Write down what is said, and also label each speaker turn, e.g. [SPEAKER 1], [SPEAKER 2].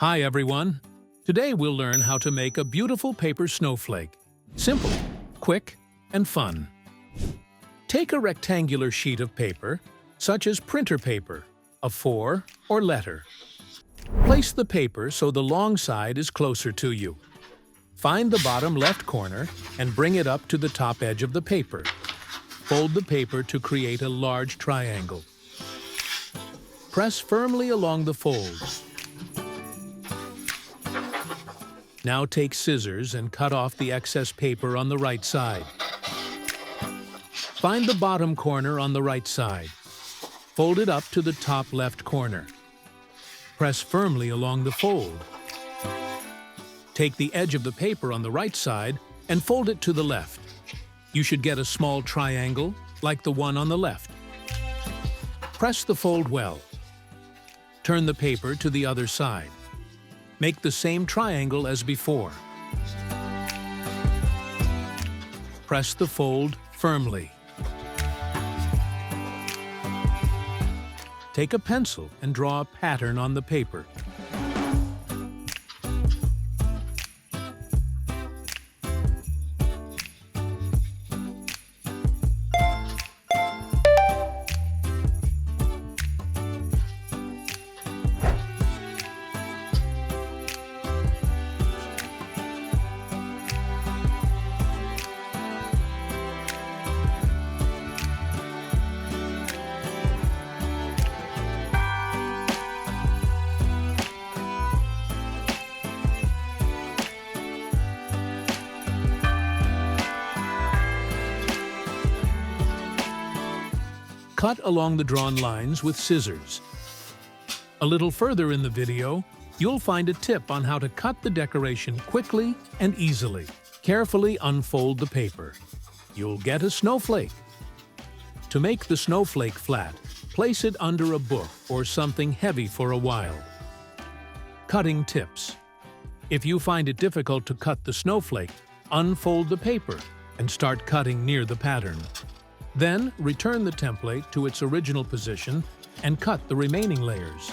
[SPEAKER 1] Hi everyone! Today we'll learn how to make a beautiful paper snowflake. Simple, quick, and fun. Take a rectangular sheet of paper, such as printer paper, A4 or letter. Place the paper so the long side is closer to you. Find the bottom left corner and bring it up to the top edge of the paper. Fold the paper to create a large triangle. Press firmly along the folds. Now take scissors and cut off the excess paper on the right side. Find the bottom corner on the right side. Fold it up to the top left corner. Press firmly along the fold. Take the edge of the paper on the right side and fold it to the left. You should get a small triangle, like the one on the left. Press the fold well. Turn the paper to the other side. Make the same triangle as before. Press the fold firmly. Take a pencil and draw a pattern on the paper. Cut along the drawn lines with scissors. A little further in the video, you'll find a tip on how to cut the decoration quickly and easily. Carefully unfold the paper. You'll get a snowflake. To make the snowflake flat, place it under a book or something heavy for a while. Cutting tips. If you find it difficult to cut the snowflake, unfold the paper and start cutting near the pattern. Then, return the template to its original position and cut the remaining layers.